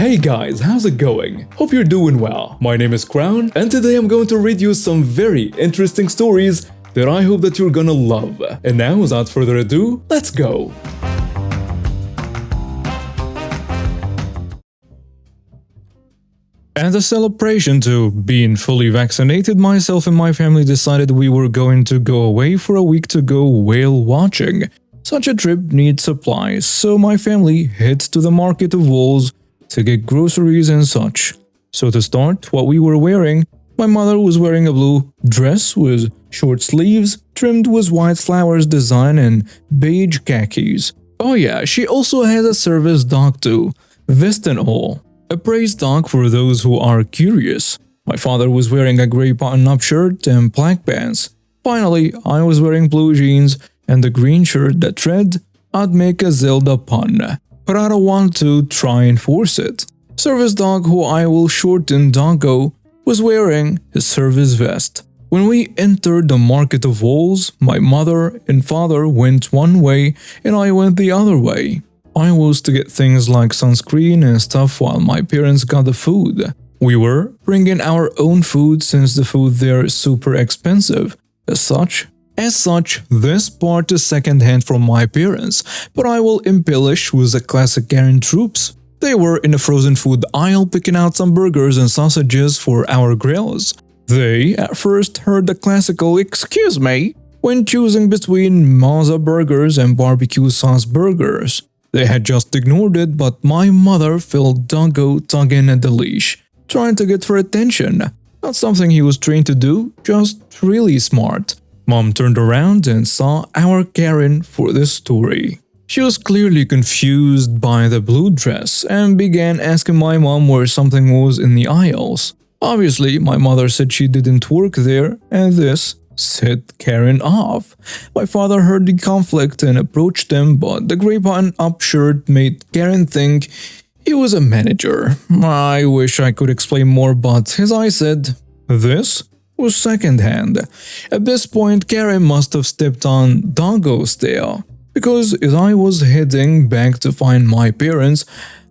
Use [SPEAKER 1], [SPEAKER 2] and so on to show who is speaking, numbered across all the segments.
[SPEAKER 1] Hey guys, how's it going? Hope you're doing well. My name is Crown, and today I'm going to read you some very interesting stories that I hope that you're gonna love. And now, without further ado, let's go! As a celebration to being fully vaccinated, myself and my family decided we were going to go away for a week to go whale watching. Such a trip needs supplies, so my family heads to the market of wolves to get groceries and such. So to start, what we were wearing, my mother was wearing a blue dress with short sleeves, trimmed with white flowers design and beige khakis. Oh yeah, she also has a service dog too, vest and all. A praise dog for those who are curious. My father was wearing a grey button-up shirt and black pants. Finally, I was wearing blue jeans and a green shirt that read, "I'd make a Zelda pun, but I don't want to try and force it." Service dog, who I will shorten Doggo, was wearing his service vest. When we entered the market of wolves, my mother and father went one way and I went the other way. I was to get things like sunscreen and stuff while my parents got the food. We were bringing our own food since the food there is super expensive. As such, this part is second-hand from my parents, but I will embellish with the classic Karen troops. They were in the frozen food aisle picking out some burgers and sausages for our grills. They at first heard the classical "excuse me" when choosing between Mazza burgers and barbecue sauce burgers. They had just ignored it, but my mother felt Doggo tugging at the leash, trying to get her attention. Not something he was trained to do, just really smart. Mom turned around and saw our Karen for this story. She was clearly confused by the blue dress and began asking my mom where something was in the aisles. Obviously, my mother said she didn't work there, and this set Karen off. My father heard the conflict and approached him, but the grey button-up shirt made Karen think he was a manager. I wish I could explain more, but as I said, this was second-hand. At this point, Karen must have stepped on Doggo's tail, because as I was heading back to find my parents,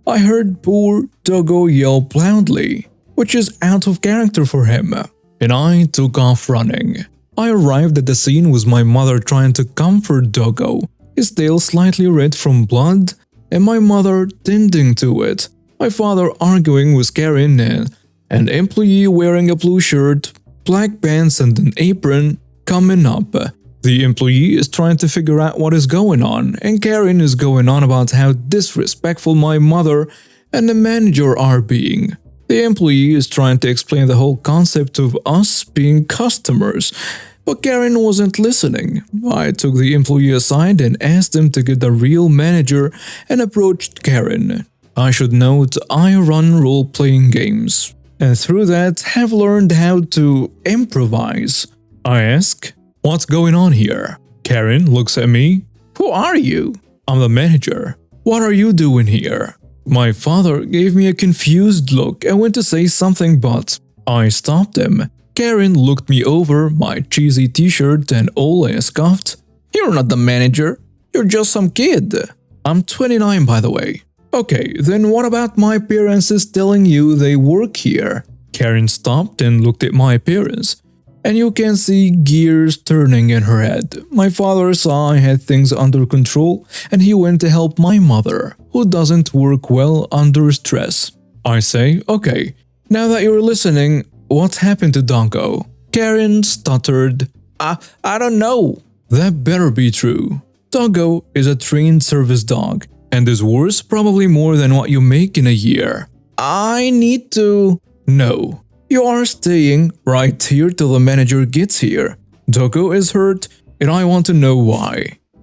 [SPEAKER 1] I heard poor Doggo yell loudly, which is out of character for him, and I took off running. I arrived at the scene with my mother trying to comfort Doggo, his tail slightly red from blood, and my mother tending to it. My father arguing with Karen and an employee wearing a blue shirt, black pants and an apron coming up. The employee is trying to figure out what is going on, and Karen is going on about how disrespectful my mother and the manager are being. The employee is trying to explain the whole concept of us being customers, but Karen wasn't listening. I took the employee aside and asked him to get the real manager and approached Karen. I should note I run role-playing games, and through that have learned how to improvise. I ask, "What's going on here?" Karen looks at me. "Who are you?" "I'm the manager." "What are you doing here?" My father gave me a confused look and went to say something, but I stopped him. Karen looked me over, my cheesy t-shirt and all, and scoffed, "You're not the manager, you're just some kid." "I'm 29 by the way." "Okay, then what about my parents is telling you they work here?" Karen stopped and looked at my parents, and you can see gears turning in her head. My father saw I had things under control, and he went to help my mother, who doesn't work well under stress. I say, "Okay, now that you're listening, what happened to Doggo?" Karen stuttered, I don't know." "That better be true. Doggo is a trained service dog, and is worth probably more than what you make in a year." "I need to..." "No. You are staying right here till the manager gets here. Doggo is hurt, and I want to know why."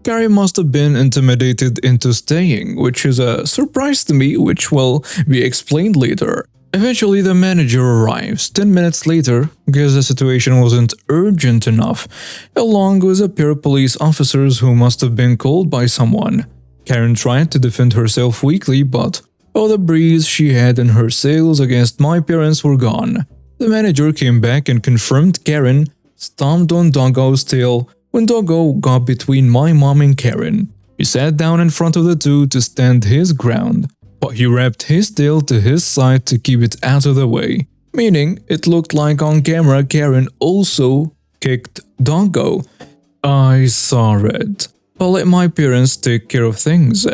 [SPEAKER 1] Karen must have been intimidated into staying, which is a surprise to me, which will be explained later. Eventually, the manager arrives 10 minutes later, because the situation wasn't urgent enough, along with a pair of police officers who must have been called by someone. Karen tried to defend herself weakly, but all the breeze she had in her sails against my parents were gone. The manager came back and confirmed Karen stomped on Doggo's tail when Doggo got between my mom and Karen. He sat down in front of the two to stand his ground. but he wrapped his tail to his side to keep it out of the way, meaning it looked like on camera Karen also kicked Doggo. I saw it, but let my parents take care of things.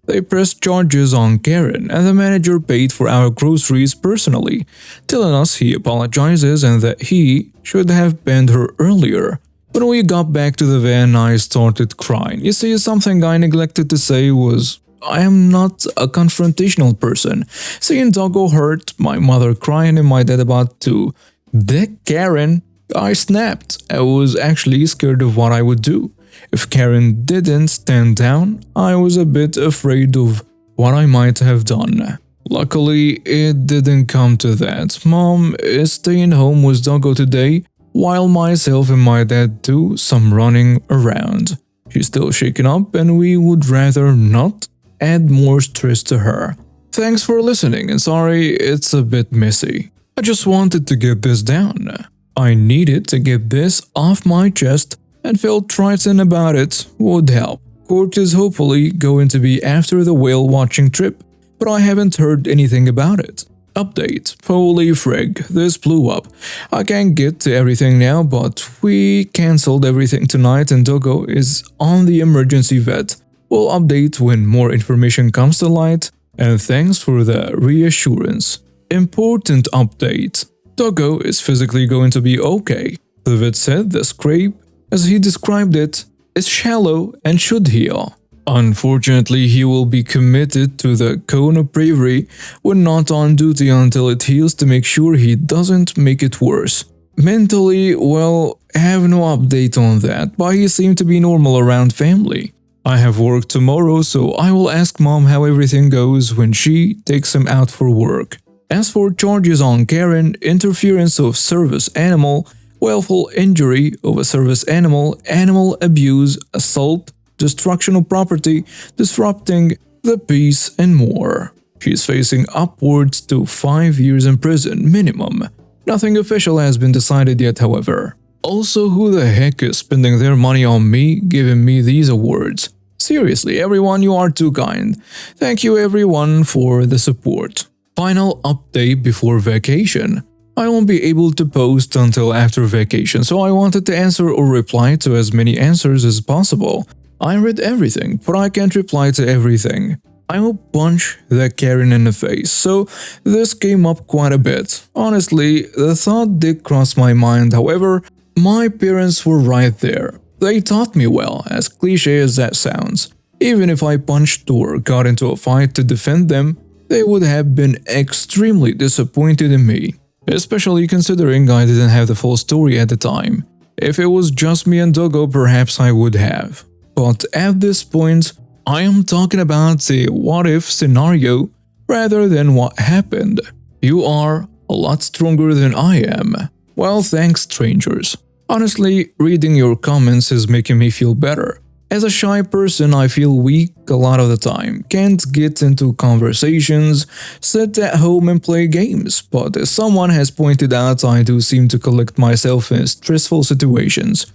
[SPEAKER 1] They pressed charges on Karen, and the manager paid for our groceries personally, telling us he apologizes and that he should have banned her earlier. When we got back to the van, I started crying. You see, something I neglected to say was, I am not a confrontational person. Seeing Doggo hurt, my mother crying and my dad about to dick Karen, I snapped. I was actually scared of what I would do. If Karen didn't stand down, I was a bit afraid of what I might have done. Luckily, it didn't come to that. Mom is staying home with Doggo today, while myself and my dad do some running around. She's still shaken up and we would rather not add more stress to her. Thanks for listening and sorry it's a bit messy. I just wanted to get this down. I needed to get this off my chest and felt writing about it would help. Court is hopefully going to be after the whale watching trip, but I haven't heard anything about it. Update. Holy frig, this blew up. I can't get to everything now, but we cancelled everything tonight and Doggo is on the emergency vet. We'll update when more information comes to light, and thanks for the reassurance. Important update. Doggo is physically going to be okay. The vet said the scrape, as he described it, is shallow and should heal. Unfortunately, he will be committed to the cone of bravery when not on duty until it heals to make sure he doesn't make it worse. Mentally, well, have no update on that, but he seemed to be normal around family. I have work tomorrow, so I will ask Mom how everything goes when she takes him out for work. As for charges on Karen, interference of service animal, willful injury of a service animal, animal abuse, assault, destruction of property, disrupting the peace, and more. She is facing upwards to 5 years in prison minimum. Nothing official has been decided yet, however. Also, who the heck is spending their money on me, giving me these awards? Seriously, everyone, you are too kind. Thank you everyone for the support. Final update before vacation. I won't be able to post until after vacation, so I wanted to answer or reply to as many answers as possible. I read everything, but I can't reply to everything. I will punch that Karen in the face, so this came up quite a bit. Honestly, the thought did cross my mind, however, my parents were right there. They taught me well, as cliche as that sounds. Even if I punched or got into a fight to defend them, they would have been extremely disappointed in me. Especially considering I didn't have the full story at the time. If it was just me and Doggo, perhaps I would have. But at this point, I am talking about a what-if scenario rather than what happened. You are a lot stronger than I am. Well, thanks, strangers. Honestly, reading your comments is making me feel better. As a shy person, I feel weak a lot of the time, can't get into conversations, sit at home and play games, but as someone has pointed out, I do seem to collect myself in stressful situations.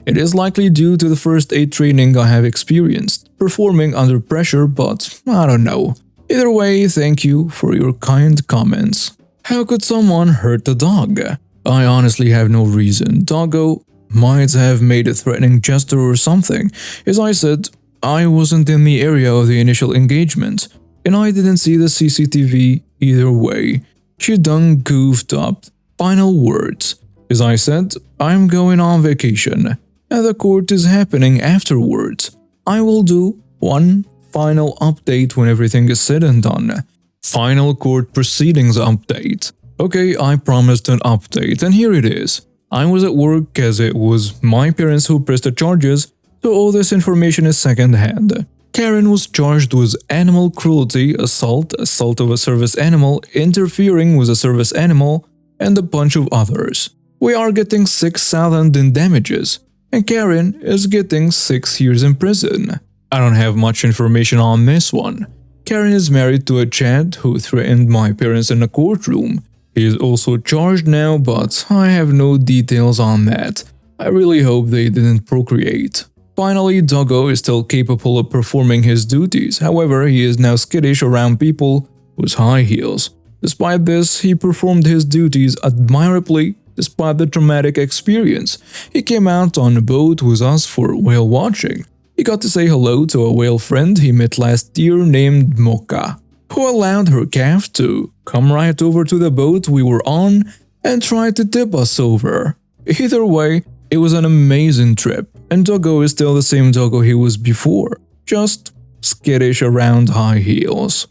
[SPEAKER 1] It is likely due to the first aid training I have experienced, performing under pressure, but I don't know. Either way, thank you for your kind comments. How could someone hurt the dog? I honestly have no reason. Doggo might have made a threatening gesture or something. As I said, I wasn't in the area of the initial engagement, and I didn't see the CCTV either way. She done goofed up. Final words. As I said, I'm going on vacation, and the court is happening afterwards. I will do one final update when everything is said and done. Final court proceedings update. Okay, I promised an update, and here it is. I was at work as it was my parents who pressed the charges, so all this information is second-hand. Karen was charged with animal cruelty, assault of a service animal, interfering with a service animal, and a bunch of others. We are getting 6,000 in damages, and Karen is getting 6 years in prison. I don't have much information on this one. Karen is married to a Chad who threatened my parents in a courtroom. He is also charged now, but I have no details on that. I really hope they didn't procreate. Finally, Doggo is still capable of performing his duties, however, he is now skittish around people with high heels. Despite this, he performed his duties admirably despite the traumatic experience. He came out on a boat with us for whale watching. He got to say hello to a whale friend he met last year named Mocha, who allowed her calf to come right over to the boat we were on and tried to tip us over. Either way, it was an amazing trip, and Doggo is still the same Doggo he was before, just skittish around high heels.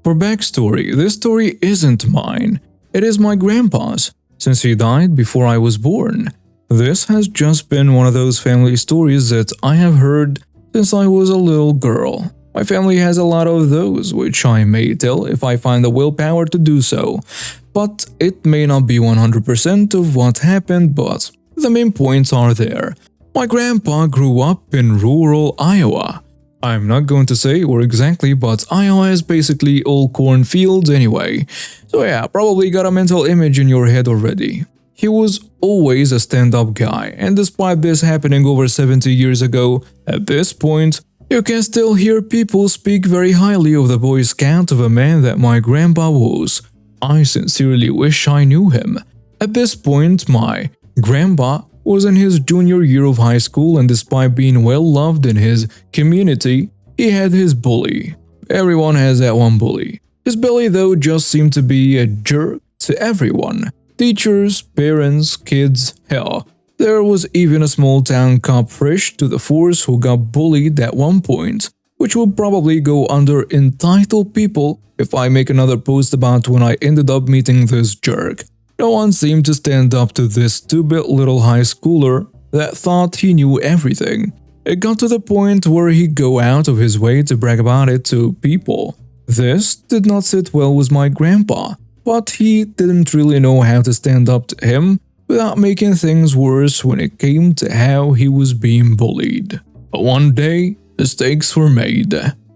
[SPEAKER 1] For backstory, this story isn't mine, it is my grandpa's, since he died before I was born. This has just been one of those family stories that I have heard since I was a little girl. My family has a lot of those, which I may tell if I find the willpower to do so. But it may not be 100% of what happened, but the main points are there. My grandpa grew up in rural Iowa. I'm not going to say where exactly, but Iowa is basically all cornfields anyway. So yeah, probably got a mental image in your head already. He was always a stand-up guy, and despite this happening over 70 years ago, at this point, you can still hear people speak very highly of the Boy Scout of a man that my grandpa was. I sincerely wish I knew him. At this point, my grandpa was in his junior year of high school, and despite being well loved in his community, he had his bully. Everyone has that one bully. His bully though just seemed to be a jerk to everyone. Teachers, parents, kids, hell. There was even a small town cop fresh to the force who got bullied at one point, which will probably go under entitled people if I make another post about when I ended up meeting this jerk. No one seemed to stand up to this stupid little high schooler that thought he knew everything. It got to the point where he'd go out of his way to brag about it to people. This did not sit well with my grandpa, but he didn't really know how to stand up to him without making things worse when it came to how he was being bullied. But one day, mistakes were made.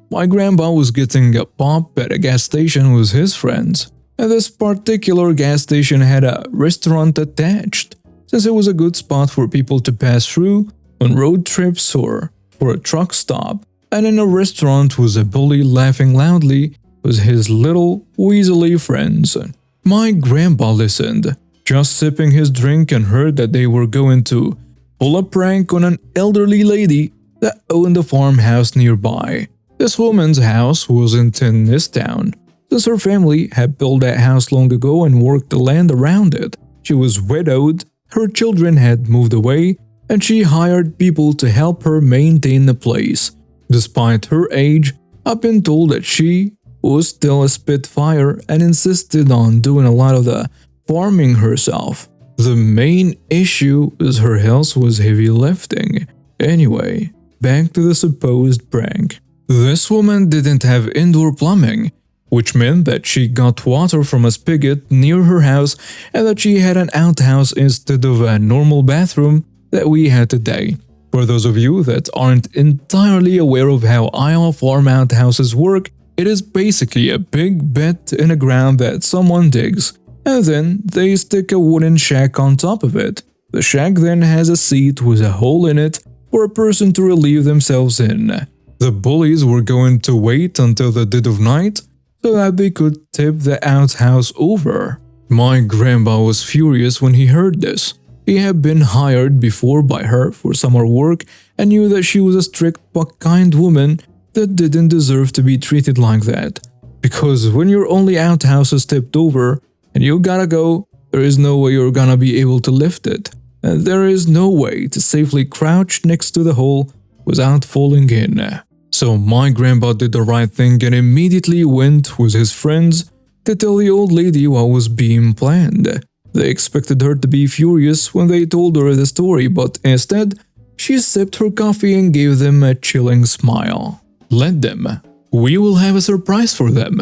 [SPEAKER 1] My grandpa was getting a pop at a gas station with his friends, and this particular gas station had a restaurant attached, since it was a good spot for people to pass through on road trips or for a truck stop. And in a restaurant was a bully laughing loudly with his little weaselly friends. My grandpa listened, just sipping his drink, and heard that they were going to pull a prank on an elderly lady that owned a farmhouse nearby. This woman's house wasn't in this town, since her family had built that house long ago and worked the land around it. She was widowed, her children had moved away, and she hired people to help her maintain the place. Despite her age, I've been told that she was still a spitfire and insisted on doing a lot of the farming herself. The main issue with her health was heavy lifting. Anyway, back to the supposed prank. This woman didn't have indoor plumbing, which meant that she got water from a spigot near her house and that she had an outhouse instead of a normal bathroom that we had today. For those of you that aren't entirely aware of how Iowa farm outhouses work, it is basically a big bed in the ground that someone digs, and then they stick a wooden shack on top of it. The shack then has a seat with a hole in it for a person to relieve themselves in. The bullies were going to wait until the dead of night so that they could tip the outhouse over. My grandpa was furious when he heard this. He had been hired before by her for summer work and knew that she was a strict but kind woman that didn't deserve to be treated like that. Because when your only outhouse is tipped over and you gotta go, there is no way you're gonna be able to lift it. And there is no way to safely crouch next to the hole without falling in. So my grandpa did the right thing and immediately went with his friends to tell the old lady what was being planned. They expected her to be furious when they told her the story, but instead, she sipped her coffee and gave them a chilling smile. Let them. We will have a surprise for them.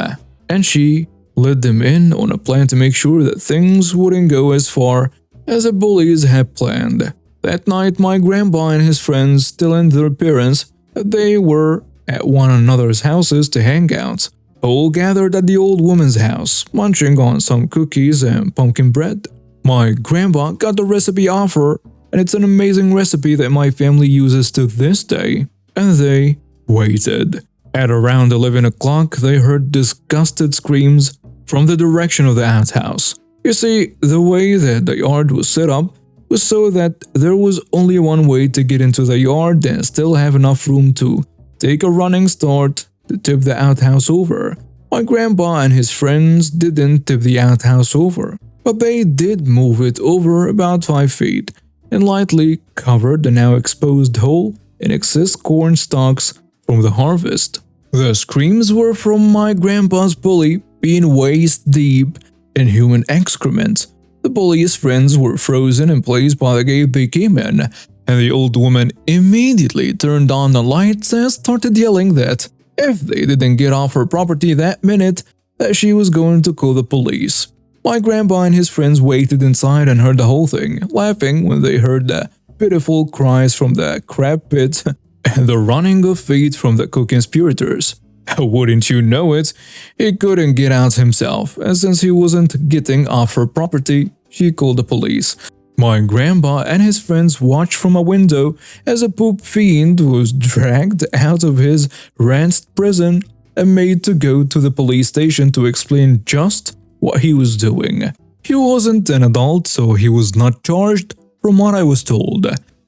[SPEAKER 1] And she led them in on a plan to make sure that things wouldn't go as far as the bullies had planned. That night, my grandpa and his friends telling their parents that they were at one another's houses to hang out, all gathered at the old woman's house, munching on some cookies and pumpkin bread. My grandpa got the recipe off her and it's an amazing recipe that my family uses to this day. And they waited. At around 11 o'clock, they heard disgusted screams from the direction of the outhouse. You see, the way that the yard was set up was so that there was only one way to get into the yard and still have enough room to take a running start to tip the outhouse over. My grandpa and his friends didn't tip the outhouse over, but they did move it over about 5 feet and lightly covered the now exposed hole in excess corn stalks from the harvest. The screams were from my grandpa's bully being waist deep in human excrement. The bully's friends were frozen in place by the gate they came in, and the old woman immediately turned on the lights and started yelling that if they didn't get off her property that minute, that she was going to call the police. My grandpa and his friends waited inside and heard the whole thing, laughing when they heard the pitiful cries from the crab pit and the running of feet from the co-conspirators. Wouldn't you know it, he couldn't get out himself, and since he wasn't getting off her property, she called the police. My grandpa and his friends watched from a window as a poop fiend was dragged out of his ranched prison and made to go to the police station to explain just what he was doing. He wasn't an adult, so he was not charged, from what I was told.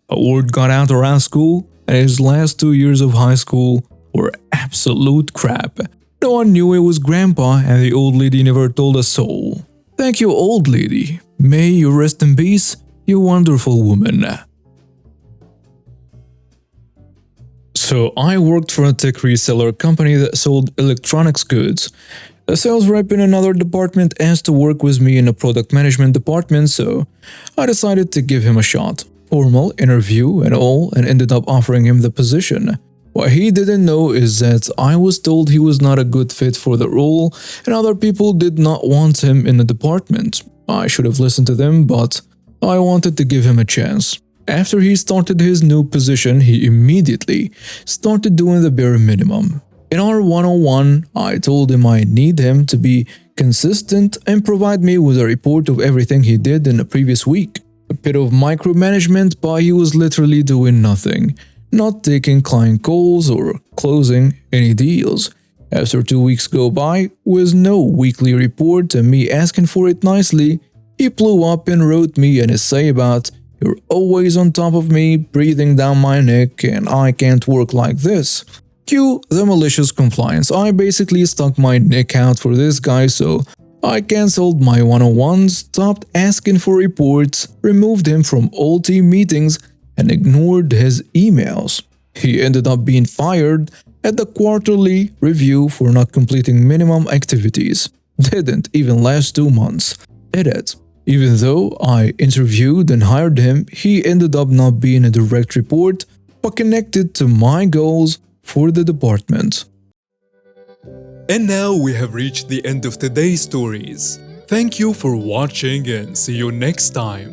[SPEAKER 1] A word got out around school, and his last 2 years of high school were absolute crap. No one knew it was Grandpa, and the old lady never told a soul. Thank you, old lady. May you rest in peace, you wonderful woman. So I worked for a tech reseller company that sold electronics goods. A sales rep in another department asked to work with me in the product management department, so I decided to give him a shot. Formal interview and all, and ended up offering him the position. What he didn't know is that I was told he was not a good fit for the role, and other people did not want him in the department. I should have listened to them, but I wanted to give him a chance. After he started his new position, he immediately started doing the bare minimum. In our one-on-one, I told him I need him to be consistent and provide me with a report of everything he did in the previous week. A bit of micromanagement, but he was literally doing nothing, not taking client calls or closing any deals. After 2 weeks go by, with no weekly report and me asking for it nicely, he blew up and wrote me an essay about "You're always on top of me, breathing down my neck, and I can't work like this." Cue the malicious compliance. I basically stuck my neck out for this guy, so I cancelled my one-on-ones, stopped asking for reports, removed him from all team meetings, and ignored his emails. He ended up being fired at the quarterly review for not completing minimum activities. Didn't even last 2 months. Edit. Even though I interviewed and hired him, he ended up not being a direct report, but connected to my goals for the department.
[SPEAKER 2] And now we have reached the end of today's stories. Thank you for watching and see you next time.